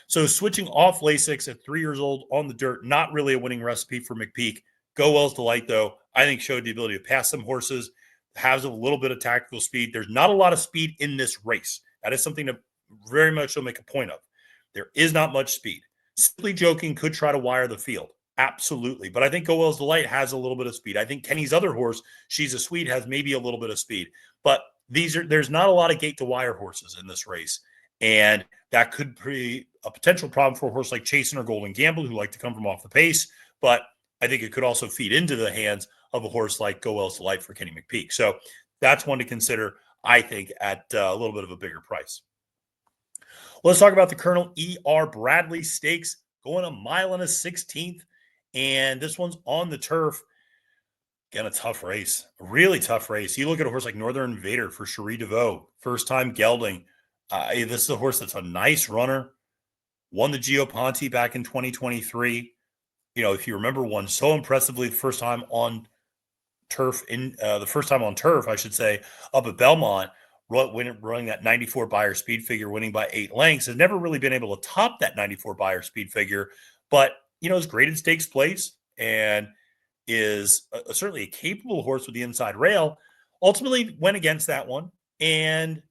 So switching off Lasix at 3 years old on the dirt, not really a winning recipe for McPeek. Goel's Delight, though, I think showed the ability to pass some horses, has a little bit of tactical speed. There's not a lot of speed in this race. That is something to very much so make a point of. There is not much speed. Simply Joking could try to wire the field. Absolutely. But I think Goel's Delight has a little bit of speed. I think Kenny's other horse, She's a Swede, has maybe a little bit of speed. But there's not a lot of gate to wire horses in this race. And that could be a potential problem for a horse like Chasen or Golden Gamble, who like to come from off the pace. But I think it could also feed into the hands of a horse like Goel's Delight for Kenny McPeek. So that's one to consider, I think, at a little bit of a bigger price. Let's talk about the Colonel E.R. Bradley Stakes, going a mile and a 16th. And this one's on the turf. Again, a tough race, a really tough race. You look at a horse like Northern Invader for Cherie DeVoe, first time gelding. This is a horse that's a nice runner. Won the Gio Ponte back in 2023. If you remember, won so impressively the first time on turf, I should say, up at Belmont, running that 94 buyer speed figure, winning by 8 lengths. Has never really been able to top that 94 buyer speed figure, but is graded stakes place and is certainly a capable horse with the inside rail. Ultimately went against that one. And,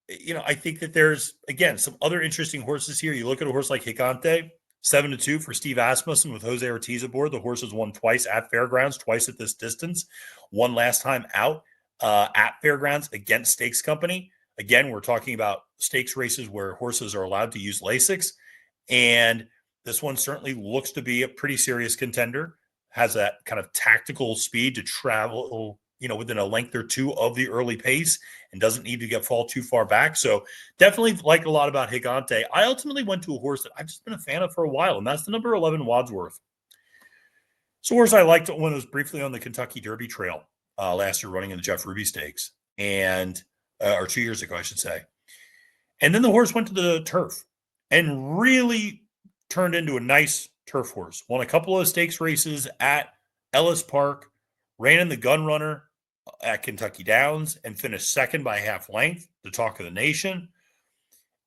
I think that there's, again, some other interesting horses here. You look at a horse like Lecomte, 7-2 for Steve Asmussen with Jose Ortiz aboard. The horse has won twice at Fairgrounds, twice at this distance. One last time out at Fairgrounds against Stakes Company. Again, we're talking about stakes races where horses are allowed to use Lasix. And this one certainly looks to be a pretty serious contender. Has that kind of tactical speed to travel within a length or two of the early pace and doesn't need to fall too far back. So definitely like a lot about Gigante. I ultimately went to a horse that I've just been a fan of for a while, and that's the number 11 Wadsworth. It's a horse I liked when it was briefly on the Kentucky Derby trail last year, running in the Jeff Ruby Stakes, or 2 years ago, I should say. And then the horse went to the turf and really turned into a nice turf horse. Won a couple of stakes races at Ellis Park, ran in the Gun Runner at Kentucky Downs, and finished second by half length, the talk of the nation,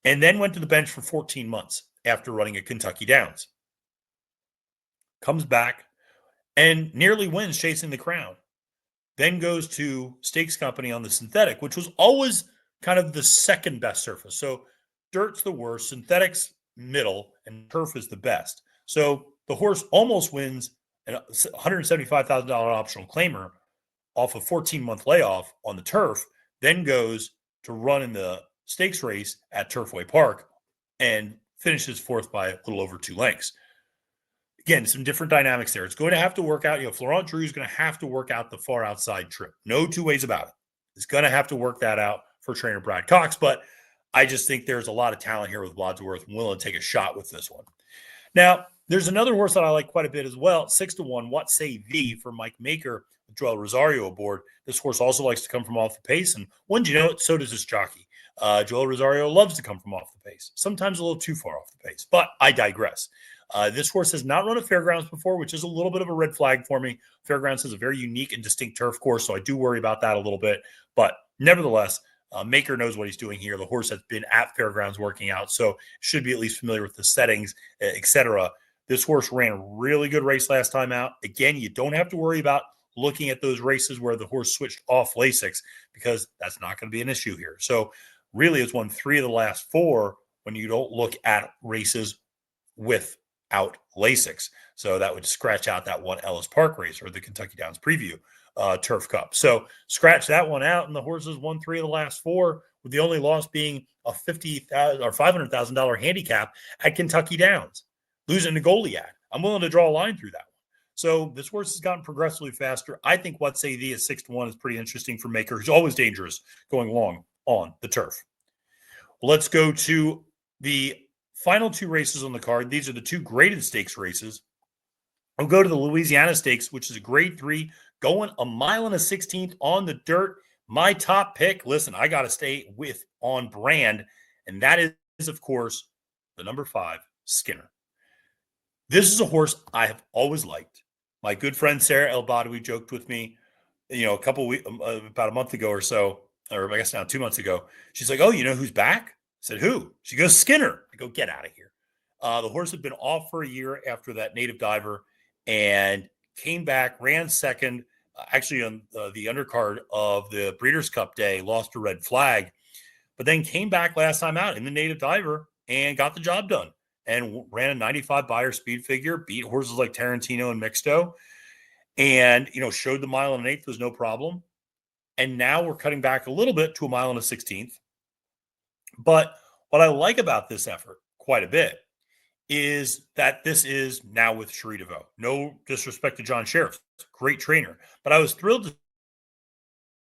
and then went to the bench for 14 months after running at Kentucky Downs. Comes back and nearly wins Chasing the Crown. Then goes to Stakes Company on the synthetic, which was always kind of the second best surface. So dirt's the worst, synthetic's middle, and turf is the best. So the horse almost wins a $175,000 optional claimer off a 14-month layoff on the turf, then goes to run in the stakes race at Turfway Park and finishes fourth by a little over 2 lengths. Again, some different dynamics there. It's going to have to work out. Florent Drew is going to have to work out the far outside trip. No two ways about it. It's going to have to work that out for trainer Brad Cox, but I just think there's a lot of talent here with Wadsworth and willing to take a shot with this one. Now, there's another horse that I like quite a bit as well, 6-1, What Say Thee for Mike Maker with Joel Rosario aboard. This horse also likes to come from off the pace, and wouldn't you know it, so does this jockey. Joel Rosario loves to come from off the pace, sometimes a little too far off the pace, but I digress. This horse has not run at Fairgrounds before, which is a little bit of a red flag for me. Fairgrounds is a very unique and distinct turf course, so I do worry about that a little bit. But nevertheless, Maker knows what he's doing here. The horse has been at Fairgrounds working out, so should be at least familiar with the settings, etc. This horse ran a really good race last time out. Again, you don't have to worry about looking at those races where the horse switched off Lasix, because that's not going to be an issue here. So really, it's won 3 of the last 4 when you don't look at races without Lasix. So that would scratch out that one Ellis Park race or the Kentucky Downs Preview Turf Cup. So scratch that one out, and the horses won 3 of the last 4, with the only loss being a $50,000 or $500,000 handicap at Kentucky Downs, losing to Goliad. I'm willing to draw a line through that one. So this horse has gotten progressively faster. I think What Say Thee at 6-1 is pretty interesting for Maker, who's always dangerous going long on the turf. Let's go to the final 2 races on the card. These are the 2 graded stakes races. I'll go to the Louisiana Stakes, which is a grade 3, going 1 1/16 on the dirt. My top pick, listen, I got to stay on brand, and that is, of course, the number 5, Skinner. This is a horse I have always liked. My good friend Sarah El Badawi joked with me, about a month ago or so, or I guess now 2 months ago. She's like, "Oh, you know who's back?" I said, "Who?" She goes, "Skinner." I go, "Get out of here." The horse had been off for a year after that native diver and came back, ran second, actually on the undercard of the Breeders' Cup Day, lost a red flag, but then came back last time out in the native diver and got the job done and ran a 95 buyer speed figure, beat horses like Tarantino and Mixto, and, showed the 1 1/8 was no problem. And now we're cutting back a little bit to 1 1/16. But what I like about this effort quite a bit is that this is now with Cherie DeVoe. No disrespect to John Sheriff, great trainer, but I was thrilled to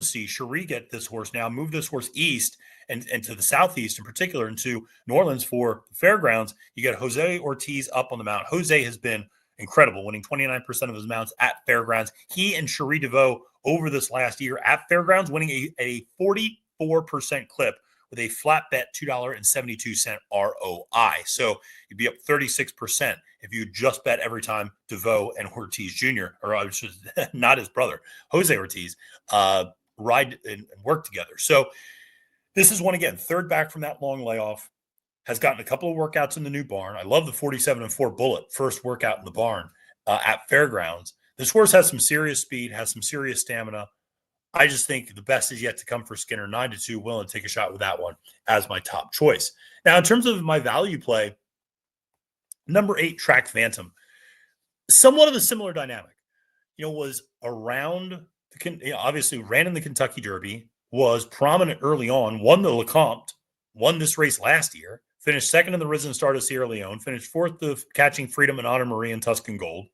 see Cherie get this horse now, move this horse east and to the southeast in particular, into New Orleans for the Fairgrounds. You get Jose Ortiz up on the mount. Jose has been incredible, winning 29% of his mounts at Fairgrounds. He and Cherie DeVoe over this last year at Fairgrounds, winning a 44% clip with a flat bet $2.72 ROI. So you'd be up 36% if you just bet every time DeVoe and Ortiz Jr., or not his brother, Jose Ortiz, ride and work together. So this is one, again, third back from that long layoff, has gotten a couple of workouts in the new barn. I love the 47-4 Bullet, first workout in the barn at Fairgrounds. This horse has some serious speed, has some serious stamina. I just think the best is yet to come for Skinner. 9-2, willing to take a shot with that one as my top choice. Now, in terms of my value play, number 8, Track Phantom, somewhat of a similar dynamic. Was around, obviously ran in the Kentucky Derby, was prominent early on, won the Lecomte, won this race last year, finished second in the Risen Star to Sierra Leone, finished fourth of Catching Freedom and Honor Marie and Tuscan Gold.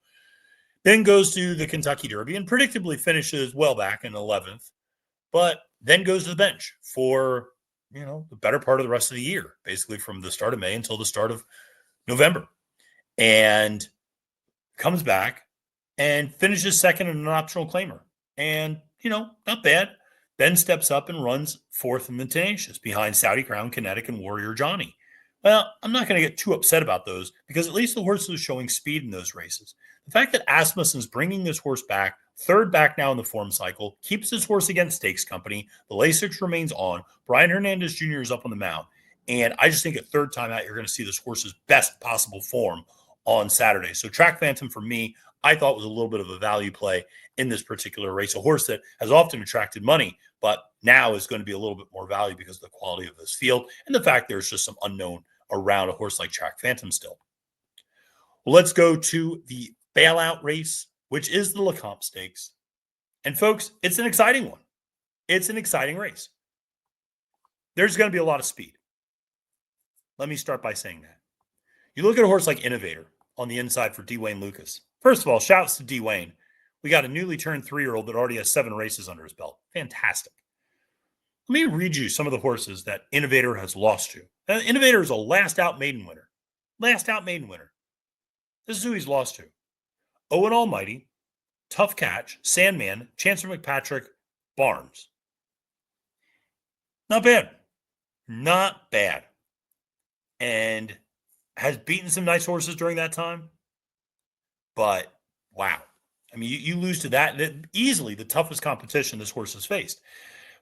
Then goes to the Kentucky Derby and predictably finishes well back in 11th, but then goes to the bench for, the better part of the rest of the year, basically from the start of May until the start of November. And comes back and finishes second in an optional claimer. And, not bad. Then steps up and runs fourth in the Tenacious behind Saudi Crown, Kinetic, and Warrior Johnny. Well, I'm not going to get too upset about those because at least the horse is showing speed in those races. The fact that Asmussen's bringing this horse back, third back now in the form cycle, keeps this horse against Stakes Company. The Lasix remains on. Brian Hernandez Jr. is up on the mount. And I just think at third time out, you're going to see this horse's best possible form on Saturday. So Track Phantom for me, I thought was a little bit of a value play in this particular race. A horse that has often attracted money, but now is going to be a little bit more value because of the quality of this field and the fact there's just some unknown around a horse like Track Phantom still. Well, let's go to the bailout race, which is the Lecomte Stakes. And folks, it's an exciting one. It's an exciting race. There's going to be a lot of speed. Let me start by saying that. You look at a horse like Innovator on the inside for Dwayne Lucas. First of all, shouts to Dwayne. We got a newly turned 3-year-old that already has 7 races under his belt. Fantastic. Let me read you some of the horses that Innovator has lost to. Now, Innovator is a last out maiden winner. Last out maiden winner. This is who he's lost to. Owen Almighty, Tough Catch, Sandman, Chancellor McPatrick, Barnes. Not bad. Not bad. And has beaten some nice horses during that time. But, wow. I mean, you lose to that easily the toughest competition this horse has faced.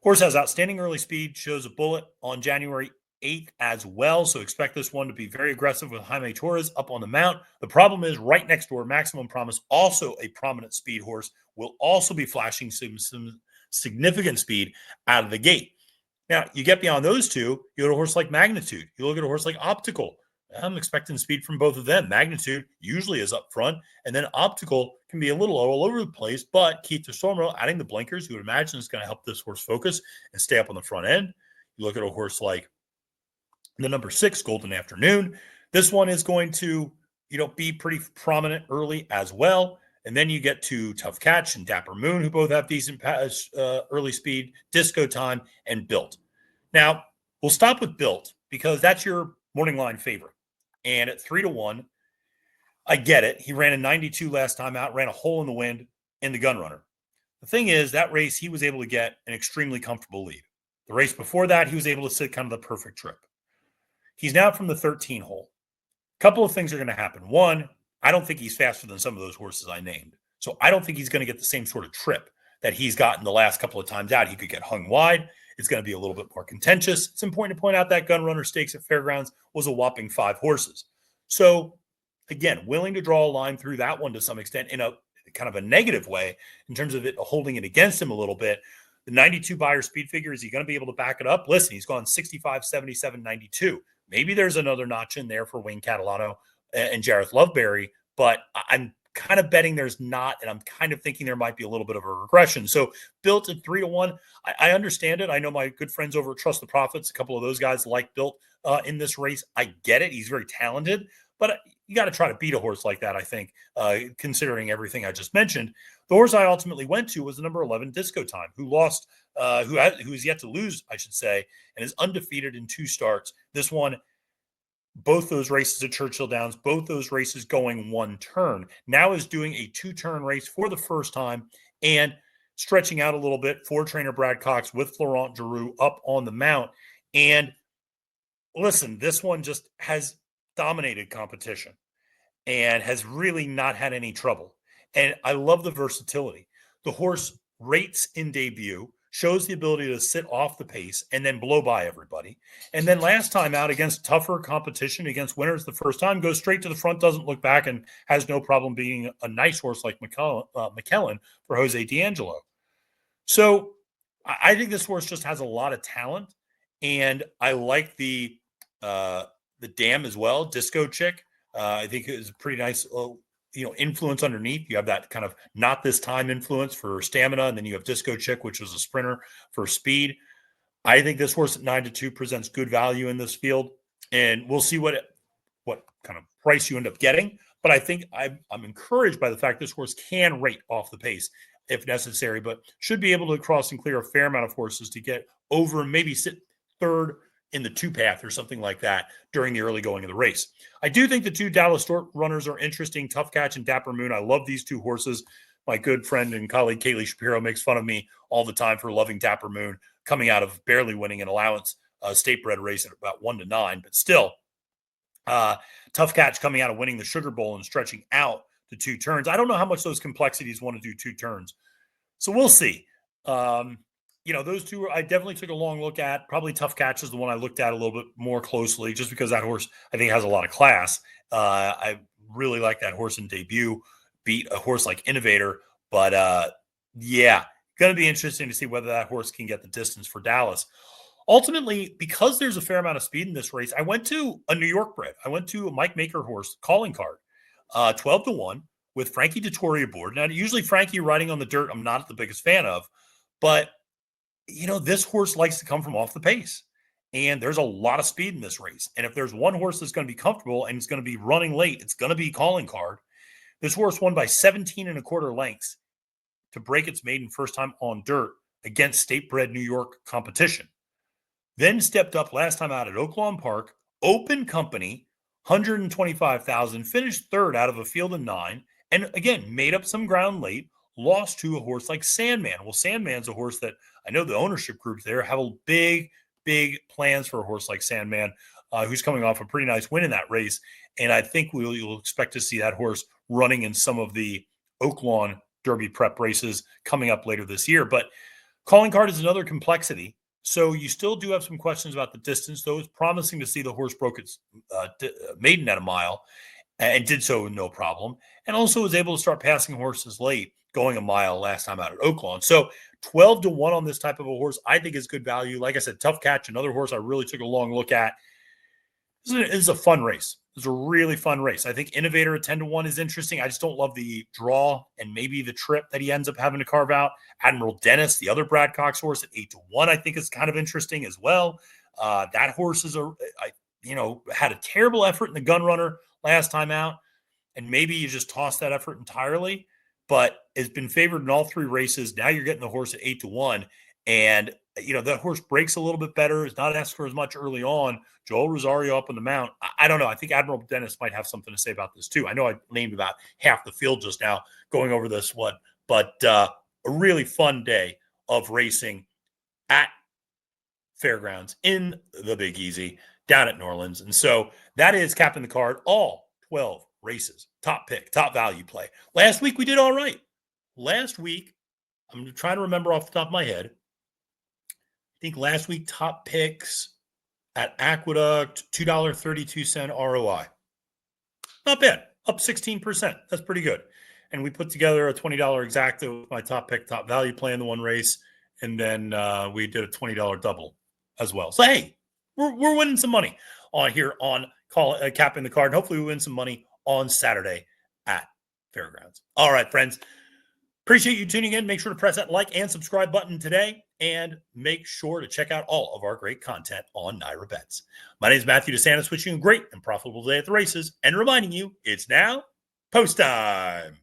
Horse has outstanding early speed, shows a bullet on January 8th as well, so expect this one to be very aggressive with Jaime Torres up on the mount. The problem is right next door, Maximum Promise, also a prominent speed horse, will also be flashing some significant speed out of the gate. Now, you get beyond those two, you go to a horse like Magnitude. You look at a horse like Optical. I'm expecting speed from both of them. Magnitude usually is up front, and then Optical can be a little all over the place, but Keith DeSormo adding the blinkers, you would imagine is going to help this horse focus and stay up on the front end. You look at a horse like the number 6, Golden Afternoon. This one is going to, be pretty prominent early as well. And then you get to Tough Catch and Dapper Moon, who both have decent early speed, Disco Time, and Built. Now, we'll stop with Built because that's your morning line favorite. And at 3-1, I get it. He ran a 92 last time out, ran a hole in the wind in the Gun Runner. The thing is, that race, he was able to get an extremely comfortable lead. The race before that, he was able to sit kind of the perfect trip. He's now from the 13 hole. A couple of things are going to happen. One, I don't think he's faster than some of those horses I named. So I don't think he's going to get the same sort of trip that he's gotten the last couple of times out. He could get hung wide. It's going to be a little bit more contentious. It's important to point out that Gun Runner Stakes at Fairgrounds was a whopping 5 horses. So, again, willing to draw a line through that one to some extent in a kind of a negative way in terms of it holding it against him a little bit. The 92 buyer speed figure, is he going to be able to back it up? Listen, he's gone 65, 77, 92. Maybe there's another notch in there for Wayne Catalano and Jareth Loveberry, but I'm kind of betting there's not, and I'm kind of thinking there might be a little bit of a regression. So Built at 3-1, I understand it. I know my good friends over at Trust the Profits, a couple of those guys like Built in this race. I get it. He's very talented, but you got to try to beat a horse like that, I think, considering everything I just mentioned. The horse I ultimately went to was the number 11 Disco Time, who lost, who's yet to lose, I should say, and is undefeated in 2 starts. This one, both those races at Churchill Downs, both those races going 1 turn, now is doing a 2-turn race for the first time and stretching out a little bit for trainer Brad Cox with Florent Giroux up on the mount. And listen, this one just has dominated competition and has really not had any trouble. And I love the versatility. The horse rates in debut, shows the ability to sit off the pace and then blow by everybody. And then last time out against tougher competition, against winners the first time, goes straight to the front, doesn't look back, and has no problem being a nice horse like McKellen for Jose D'Angelo. So I think this horse just has a lot of talent, and I like the dam as well, Disco Chick. I think it is a pretty nice influence underneath. You have that kind of not this time influence for stamina, and then you have Disco Chick, which was a sprinter for speed. I think this horse at 9-2 presents good value in this field, and we'll see what kind of price you end up getting. But I think I'm encouraged by the fact this horse can rate off the pace if necessary, but should be able to cross and clear a fair amount of horses to get over and maybe sit third in the two path or something like that during the early going of the race. I do think the two Dallas Stort runners are interesting, Tough Catch and Dapper Moon. I love these two horses. My good friend and colleague Kaylee Shapiro makes fun of me all the time for loving Dapper Moon, coming out of barely winning an allowance state bred race at about 1-9, but still Tough Catch coming out of winning the Sugar Bowl and stretching out to 2 turns. I don't know how much those complexities want to do 2 turns. So we'll see. Those two I definitely took a long look at. Probably Tough Catch is the one I looked at a little bit more closely just because that horse, I think, has a lot of class. I really like that horse in debut, beat a horse like Innovator. But, going to be interesting to see whether that horse can get the distance for Dallas. Ultimately, because there's a fair amount of speed in this race, I went to a New York bred. I went to a Mike Maker horse, calling card, 12-1 with Frankie Dettori aboard. Now, usually Frankie riding on the dirt, I'm not the biggest fan of, but this horse likes to come from off the pace, and there's a lot of speed in this race. And if there's one horse that's going to be comfortable and it's going to be running late, it's going to be calling card. This horse won by 17.25 lengths to break its maiden first time on dirt against state-bred New York competition. Then stepped up last time out at Oaklawn Park, open company, 125,000, finished third out of a field of 9, and again, made up some ground late, lost to a horse like Sandman. Well, Sandman's a horse that I know the ownership groups there have a big plans for a horse like Sandman, who's coming off a pretty nice win in that race. And I think you'll expect to see that horse running in some of the Oaklawn Derby prep races coming up later this year. But calling card is another complexity. So you still do have some questions about the distance, though it's promising to see the horse broke its maiden at a mile and did so with no problem. And also was able to start passing horses late, going a mile last time out at Oaklawn. So 12-1 on this type of a horse, I think is good value. Like I said, Tough Catch, another horse I really took a long look at. This is a fun race. It's a really fun race. I think Innovator at 10-1 is interesting. I just don't love the draw and maybe the trip that he ends up having to carve out. Admiral Dennis, the other Brad Cox horse at 8-1, I think is kind of interesting as well. That horse is had a terrible effort in the Gun Runner last time out, and maybe you just toss that effort entirely, but it's been favored in all 3 races. Now you're getting the horse at 8-1, and that horse breaks a little bit better. Is not asked for as much early on. Joel Rosario up on the mount. I don't know. I think Admiral Dennis might have something to say about this too. I know I named about half the field just now going over this one, but a really fun day of racing at Fairgrounds in the Big Easy down at New Orleans. And so that is capping the card, all 12 races, top pick, top value play. Last week we did all right. Last week, I'm trying to remember off the top of my head. I think last week top picks at Aqueduct, $2.32 ROI. Not bad. Up 16%. That's pretty good. And we put together a $20 exacta with my top pick, top value play in the one race. And then we did a $20 double as well. So, hey, we're winning some money on here on capping the card. And hopefully we win some money on Saturday at Fairgrounds. All right, friends. Appreciate you tuning in. Make sure to press that like and subscribe button today, and make sure to check out all of our great content on NYRA Bets. My name is Matthew DeSantis, wishing you a great and profitable day at the races, and reminding you it's now post time.